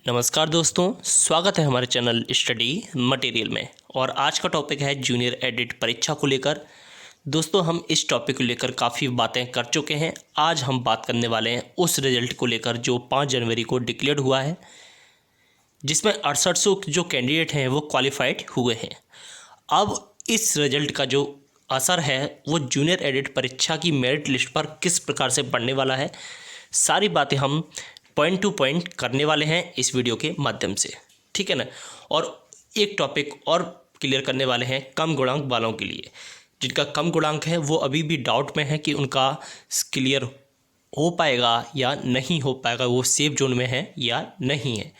नमस्कार दोस्तों, स्वागत है हमारे चैनल स्टडी मटेरियल में। और आज का टॉपिक है जूनियर एडिट परीक्षा को लेकर। दोस्तों, हम इस टॉपिक को लेकर काफ़ी बातें कर चुके हैं। आज हम बात करने वाले हैं उस रिज़ल्ट को लेकर जो 5 जनवरी को डिक्लेयर हुआ है, जिसमें 6800 जो कैंडिडेट हैं वो क्वालिफाइड हुए हैं। अब इस रिज़ल्ट का जो असर है वो जूनियर एडिट परीक्षा की मेरिट लिस्ट पर किस प्रकार से पड़ने वाला है, सारी बातें हम पॉइंट टू पॉइंट करने वाले हैं इस वीडियो के माध्यम से, ठीक है ना। और एक टॉपिक और क्लियर करने वाले हैं कम गुणांक वालों के लिए। जिनका कम गुणांक है वो अभी भी डाउट में है कि उनका क्लियर हो पाएगा या नहीं हो पाएगा, वो सेफ जोन में है या नहीं है।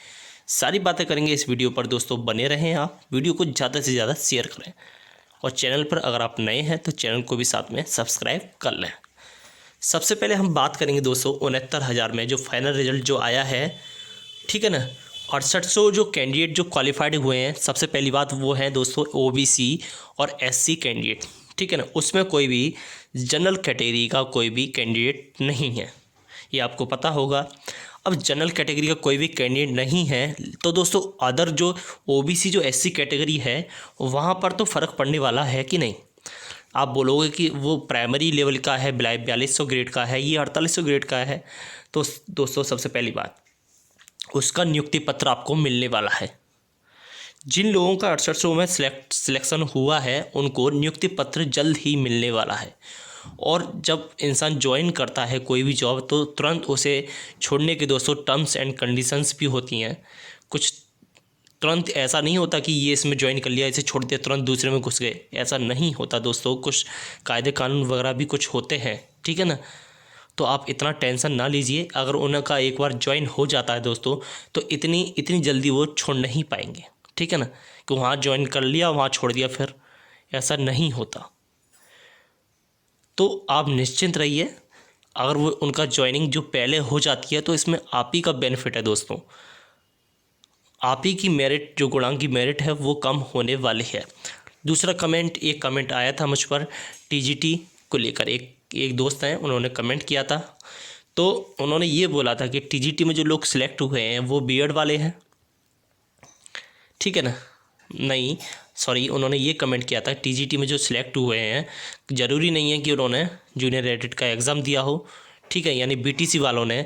सारी बातें करेंगे इस वीडियो पर। दोस्तों बने रहें, आप वीडियो को ज़्यादा से ज़्यादा शेयर करें और चैनल पर अगर आप नए हैं तो चैनल को भी साथ में सब्सक्राइब कर लें। सबसे पहले हम बात करेंगे दोस्तों 69,000 में जो फाइनल रिजल्ट जो आया है, ठीक है ना। 6800 जो कैंडिडेट जो क्वालिफाइड हुए हैं, सबसे पहली बात वो है दोस्तों ओबीसी और एससी कैंडिडेट, ठीक है ना। उसमें कोई भी जनरल कैटेगरी का कोई भी कैंडिडेट नहीं है, ये आपको पता होगा। अब जनरल कैटेगरी का कोई भी कैंडिडेट नहीं है तो दोस्तों अदर जो ओबीसी जो एससी कैटेगरी है वहाँ पर तो फ़र्क पड़ने वाला है कि नहीं। आप बोलोगे कि वो प्राइमरी लेवल का है, 4200 ग्रेड का है, ये 4800 ग्रेड का है। तो दोस्तों सबसे पहली बात, उसका नियुक्ति पत्र आपको मिलने वाला है। जिन लोगों का 6800 में सिलेक्शन हुआ है उनको नियुक्ति पत्र जल्द ही मिलने वाला है। और जब इंसान ज्वाइन करता है कोई भी जॉब तो तुरंत उसे छोड़ने के दोस्तों टर्म्स एंड कंडीशंस भी होती हैं। कुछ तुरंत ऐसा नहीं होता कि ये इसमें ज्वाइन कर लिया, इसे छोड़ दिया, तुरंत दूसरे में घुस गए, ऐसा नहीं होता दोस्तों। कुछ कायदे कानून वगैरह भी कुछ होते हैं, ठीक है ना। तो आप इतना टेंशन ना लीजिए। अगर उनका एक बार ज्वाइन हो जाता है दोस्तों तो इतनी जल्दी वो छोड़ नहीं पाएंगे, ठीक है ना। कि वहाँ ज्वाइन कर लिया वहाँ छोड़ दिया, फिर ऐसा नहीं होता। तो आप निश्चिंत रहिए। अगर वो उनका ज्वाइनिंग जो पहले हो जाती है तो इसमें आप ही का बेनिफिट है दोस्तों। आप ही की मेरिट जो गुणांक की मेरिट है वो कम होने वाली है। दूसरा एक कमेंट आया था मुझ पर टीजीटी को लेकर। एक दोस्त हैं, उन्होंने कमेंट किया था। तो उन्होंने ये बोला था कि टीजीटी में जो लोग सिलेक्ट हुए हैं वो बीएड वाले हैं, ठीक है ना। नहीं सॉरी, उन्होंने ये कमेंट किया था टीजीटी में जो सिलेक्ट हुए हैं ज़रूरी नहीं है कि उन्होंने जूनियर एडिट का एग्ज़ाम दिया हो, ठीक है। यानी बीटीसी वालों ने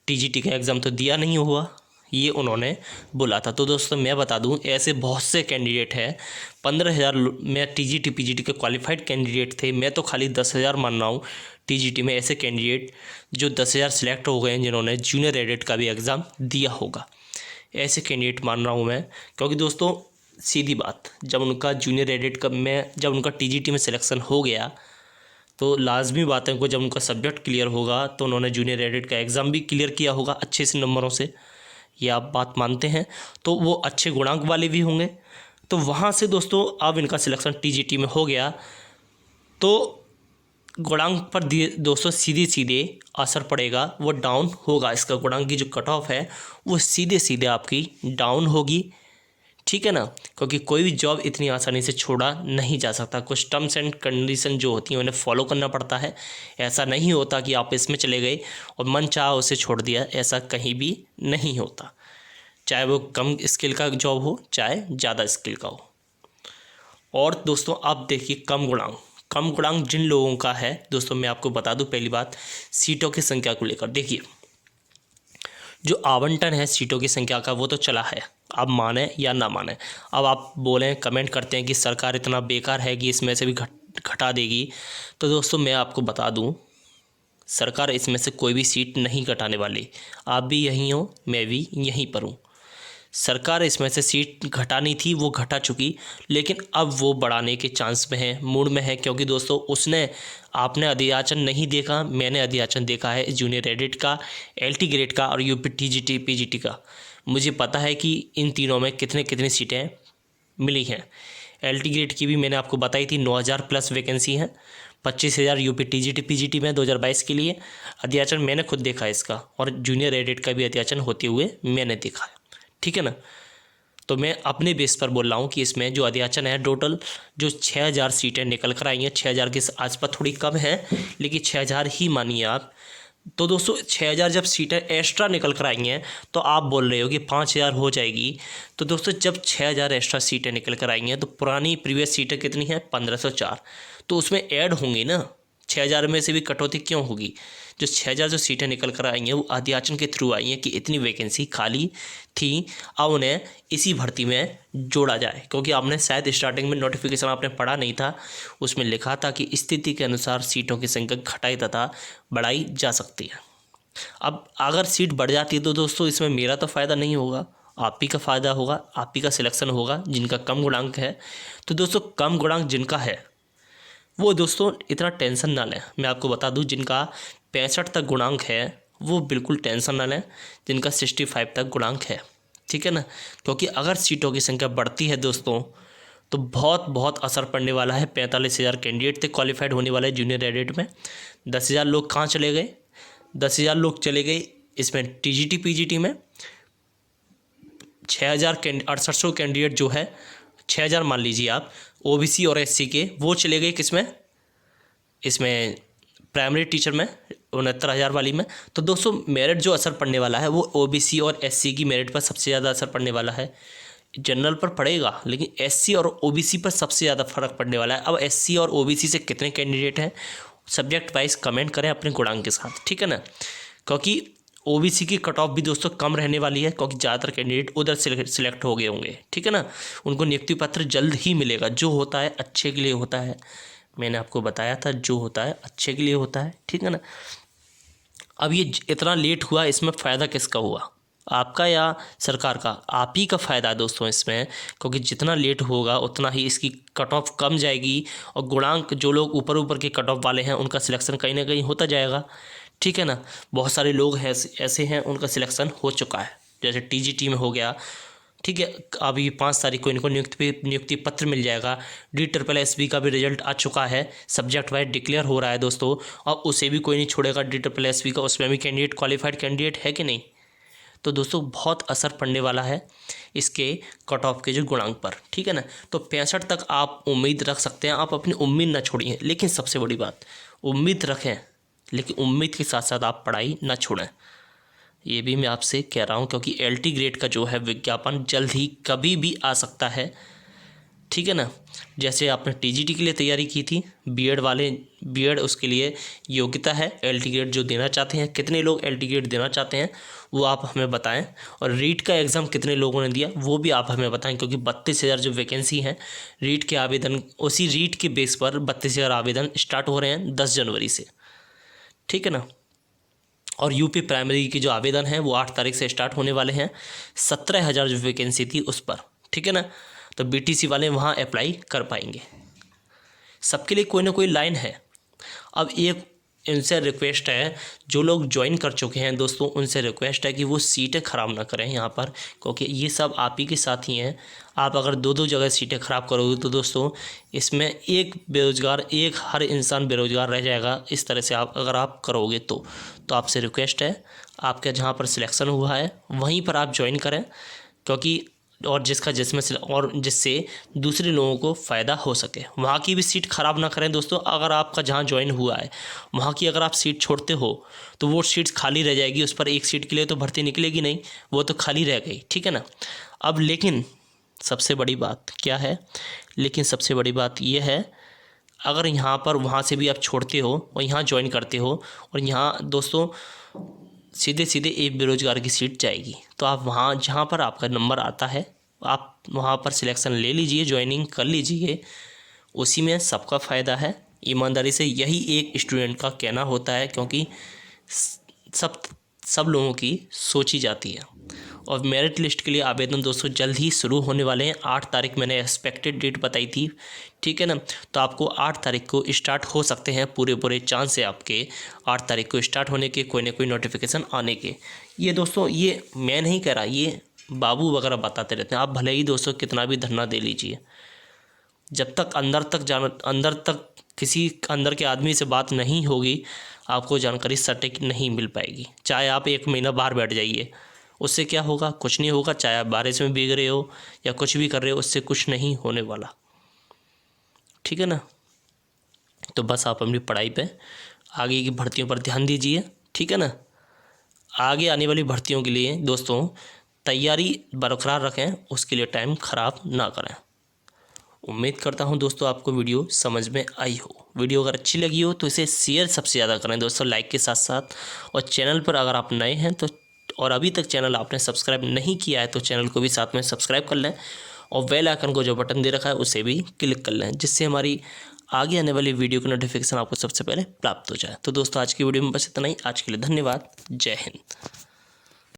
टीजीटी का एग्ज़ाम तो दिया नहीं हुआ, ये उन्होंने बोला था। तो दोस्तों मैं बता दूं ऐसे बहुत से कैंडिडेट हैं। 15,000 में टीजीटी पीजीटी के क्वालिफाइड कैंडिडेट थे। मैं तो खाली 10,000 मान रहा हूँ टीजीटी में ऐसे कैंडिडेट जो 10,000 सिलेक्ट हो गए हैं जिन्होंने जूनियर एडिट का भी एग्ज़ाम दिया होगा। ऐसे कैंडिडेट मान रहा हूँ मैं, क्योंकि दोस्तों सीधी बात, जब उनका जूनियर एडिट का जब उनका टीजीटी में सिलेक्शन हो गया तो लाजमी बात है उनको, जब उनका सब्जेक्ट क्लियर होगा तो उन्होंने जूनियर एडिट का एग्ज़ाम भी क्लियर किया होगा अच्छे से नंबरों से, ये आप बात मानते हैं। तो वो अच्छे गुणांक वाले भी होंगे। तो वहाँ से दोस्तों अब इनका सिलेक्शन टीजीटी में हो गया तो गुणांक पर दोस्तों सीधे असर पड़ेगा, वो डाउन होगा। इसका गुणांक की जो कट ऑफ है वो सीधे आपकी डाउन होगी, ठीक है ना। क्योंकि कोई भी जॉब इतनी आसानी से छोड़ा नहीं जा सकता। कुछ टर्म्स एंड कंडीशन जो होती हैं उन्हें फॉलो करना पड़ता है। ऐसा नहीं होता कि आप इसमें चले गए और मन चाहा उसे छोड़ दिया, ऐसा कहीं भी नहीं होता। चाहे वो कम स्किल का जॉब हो चाहे ज़्यादा स्किल का हो। और दोस्तों आप देखिए कम गुणांक जिन लोगों का है दोस्तों, मैं आपको बता दूं पहली बात सीटों की संख्या को लेकर। देखिए जो आवंटन है सीटों की संख्या का वो तो चला है, आप माने या ना माने। अब आप बोलें कमेंट करते हैं कि सरकार इतना बेकार है कि इसमें से भी घटा देगी। तो दोस्तों मैं आपको बता दूं सरकार इसमें से कोई भी सीट नहीं घटाने वाली। आप भी यहीं हो, मैं भी यहीं पर हूँ। सरकार इसमें से सीट घटानी थी वो घटा चुकी, लेकिन अब वो बढ़ाने के चांस में है, मूड में है। क्योंकि दोस्तों आपने अधियाचन नहीं देखा, मैंने अधियाचन देखा है जूनियर एडिट का, एलटी ग्रेड का और यूपी टीजीटी पीजीटी का। मुझे पता है कि इन तीनों में कितनी सीटें मिली हैं। एलटी ग्रेड की भी मैंने आपको बताई थी, 9,000 प्लस वैकेंसी हैं। 25,000 यूपी टीजीटी पीजीटी में 2022 के लिए अधियाचन मैंने खुद देखा है इसका, और जूनियर एडिट का भी अधियाचन होते हुए मैंने देखा है, ठीक है ना। तो मैं अपने बेस पर बोल रहा हूँ कि इसमें जो अध्याचन है टोटल जो 6,000 सीटें निकल कर आई हैं, 6,000 के आसपास थोड़ी कम है लेकिन 6,000 ही मानिए आप। तो दोस्तों 6,000 जब सीटें एक्स्ट्रा निकल कर आई हैं तो आप बोल रहे हो कि 5,000 हो जाएगी। तो दोस्तों जब 6,000 एक्स्ट्रा सीटें निकल कर आई हैं तो पुरानी प्रीवियस सीटें कितनी हैं 1,504, तो उसमें ऐड होंगी ना। 6,000 में से भी कटौती क्यों होगी? जो 6,000 जो सीटें निकल कर आई हैं वो अध्याचन के थ्रू आई हैं कि इतनी वैकेंसी खाली थी, अब उन्हें इसी भर्ती में जोड़ा जाए। क्योंकि आपने शायद स्टार्टिंग में नोटिफिकेशन आपने पढ़ा नहीं था, उसमें लिखा था कि स्थिति के अनुसार सीटों की संख्या घटाई तथा बढ़ाई जा सकती है। अब अगर सीट बढ़ जाती है तो दोस्तों इसमें मेरा तो फ़ायदा नहीं होगा, आप ही का फ़ायदा होगा, आप ही का सिलेक्शन होगा जिनका कम गुणांक है। तो दोस्तों कम गुणांक जिनका है वो दोस्तों इतना टेंशन ना लें। मैं आपको बता दूं जिनका 65 तक गुणांक है वो बिल्कुल टेंशन ना लें, जिनका 65 तक गुणांक है, ठीक है ना। क्योंकि अगर सीटों की संख्या बढ़ती है दोस्तों तो बहुत बहुत असर पड़ने वाला है। 45,000 कैंडिडेट थे क्वालिफाइड होने वाले जूनियर एडिट में, 10,000 लोग कहाँ चले गए? 10,000 लोग चले गए इसमें टीजीटी पीजीटी में। 6,6800 कैंडिडेट जो है, 6,000 मान लीजिए आप, ओबीसी और एससी के, वो चले गए किसमें? इसमें प्राइमरी टीचर में 69,000 वाली में। तो दोस्तों मेरिट जो असर पड़ने वाला है वो ओबीसी और एससी की मेरिट पर सबसे ज़्यादा असर पड़ने वाला है। जनरल पर पड़ेगा लेकिन एससी और ओबीसी पर सबसे ज़्यादा फर्क पड़ने वाला है। अब एससी और ओबीसी से कितने कैंडिडेट हैं सब्जेक्ट वाइज कमेंट करें अपने गुणांक के साथ, ठीक है ना। क्योंकि ओबीसी की कट ऑफ भी दोस्तों कम रहने वाली है क्योंकि ज़्यादातर कैंडिडेट उधर सिलेक्ट हो गए होंगे, ठीक है ना। उनको नियुक्ति पत्र जल्द ही मिलेगा, जो होता है अच्छे के लिए होता है। मैंने आपको बताया था जो होता है अच्छे के लिए होता है, ठीक है ना। अब ये इतना लेट हुआ, इसमें फ़ायदा किसका हुआ, आपका या सरकार का? आप ही का फ़ायदा है दोस्तों इसमें, क्योंकि जितना लेट होगा उतना ही इसकी कट ऑफ कम जाएगी और गुणांक जो लोग ऊपर ऊपर के कट ऑफ वाले हैं उनका सिलेक्शन कहीं ना कहीं होता जाएगा, ठीक है ना। बहुत सारे लोग हैं ऐसे हैं उनका सिलेक्शन हो चुका है, जैसे टीजीटी में हो गया, ठीक है। अभी 5 तारीख को इनको नियुक्ति पत्र मिल जाएगा। DSSB का भी रिजल्ट आ चुका है, सब्जेक्ट वाइज डिक्लेयर हो रहा है दोस्तों, और उसे भी कोई नहीं छोड़ेगा DSSB का, उसमें भी कैंडिडेट क्वालिफाइड कैंडिडेट है कि नहीं। तो दोस्तों बहुत असर पड़ने वाला है इसके कट ऑफ के जो गुणांक पर, ठीक है ना। तो 65 तक आप उम्मीद रख सकते हैं, आप अपनी उम्मीद ना छोड़िए। लेकिन सबसे बड़ी बात, उम्मीद रखें लेकिन उम्मीद के साथ साथ आप पढ़ाई ना छोड़ें, ये भी मैं आपसे कह रहा हूँ। क्योंकि LT ग्रेड का जो है विज्ञापन जल्द ही कभी भी आ सकता है, ठीक है ना। जैसे आपने TGT के लिए तैयारी की थी, बीएड उसके लिए योग्यता है। LT ग्रेड जो देना चाहते हैं, कितने लोग LT ग्रेड देना चाहते हैं वो आप हमें बताएं। और रीट का एग्ज़ाम कितने लोगों ने दिया वो भी आप हमें बताएं, क्योंकि 32,000 जो वैकेंसी हैं रीट के आवेदन, उसी रीट के बेस पर 32,000 आवेदन स्टार्ट हो रहे हैं 10 जनवरी से, ठीक है ना। और यूपी प्राइमरी की जो आवेदन है वो 8 तारीख से स्टार्ट होने वाले हैं। 17,000 जो वैकेंसी थी उस पर, ठीक है ना। तो BTC वाले वहाँ अप्लाई कर पाएंगे। सबके लिए कोई ना कोई लाइन है। अब एक इनसे रिक्वेस्ट है, जो लोग ज्वाइन कर चुके हैं दोस्तों उनसे रिक्वेस्ट है कि वो सीटें ख़राब ना करें यहाँ पर, क्योंकि ये सब आप ही के साथ ही हैं। आप अगर दो जगह सीटें ख़राब करोगे तो दोस्तों इसमें हर इंसान बेरोज़गार रह जाएगा। इस तरह से अगर आप करोगे तो आपसे रिक्वेस्ट है, आपके जहाँ पर सिलेक्शन हुआ है वहीं पर आप ज्वाइन करें, क्योंकि और जिससे दूसरे लोगों को फ़ायदा हो सके। वहाँ की भी सीट ख़राब ना करें दोस्तों। अगर आपका जहाँ ज्वाइन हुआ है वहाँ की अगर आप सीट छोड़ते हो तो वो सीट खाली रह जाएगी, उस पर एक सीट के लिए तो भर्ती निकलेगी नहीं, वो तो खाली रह गई, ठीक है ना। अब लेकिन सबसे बड़ी बात क्या है, सबसे बड़ी बात ये है, अगर यहाँ पर वहाँ से भी आप छोड़ते हो और यहाँ ज्वाइन करते हो और यहाँ दोस्तों सीधे सीधे एक बेरोजगार की सीट जाएगी, तो आप वहाँ जहाँ पर आपका नंबर आता है आप वहाँ पर सिलेक्शन ले लीजिए, ज्वाइनिंग कर लीजिए, उसी में सबका फ़ायदा है। ईमानदारी से यही एक स्टूडेंट का कहना होता है, क्योंकि सब लोगों की सोची जाती है। और मेरिट लिस्ट के लिए आवेदन दोस्तों जल्द ही शुरू होने वाले हैं। 8 तारीख मैंने एक्सपेक्टेड डेट बताई थी, ठीक है ना। तो आपको 8 तारीख को स्टार्ट हो सकते हैं, पूरे चांस है आपके 8 तारीख को स्टार्ट होने के, कोई ना कोई नोटिफिकेशन आने के। ये दोस्तों ये मैं नहीं कह रहा, ये बाबू वगैरह बताते रहते हैं। आप भले ही दोस्तों कितना भी धरना दे लीजिए, जब तक अंदर तक किसी अंदर के आदमी से बात नहीं होगी आपको जानकारी सटीक नहीं मिल पाएगी। चाहे आप 1 महीना बाहर बैठ जाइए, उससे क्या होगा? कुछ नहीं होगा। चाहे आप बारिश में भीग रहे हो या कुछ भी कर रहे हो, उससे कुछ नहीं होने वाला, ठीक है ना। तो बस आप अपनी पढ़ाई पे आगे की भर्तियों पर ध्यान दीजिए। ठीक है ना। आगे आने वाली भर्तियों के लिए दोस्तों तैयारी बरकरार रखें, उसके लिए टाइम ख़राब ना करें। उम्मीद करता हूं दोस्तों आपको वीडियो समझ में आई हो। वीडियो अगर अच्छी लगी हो तो इसे शेयर सबसे ज़्यादा करें दोस्तों, लाइक के साथ साथ। और चैनल पर अगर आप नए हैं तो और अभी तक चैनल आपने सब्सक्राइब नहीं किया है तो चैनल को भी साथ में सब्सक्राइब कर लें, और बेल आइकन को जो बटन दे रखा है उसे भी क्लिक कर लें, जिससे हमारी आगे आने वाली वीडियो की नोटिफिकेशन आपको सबसे पहले प्राप्त हो जाए। तो दोस्तों आज की वीडियो में बस इतना ही। आज के लिए धन्यवाद। जय हिंद।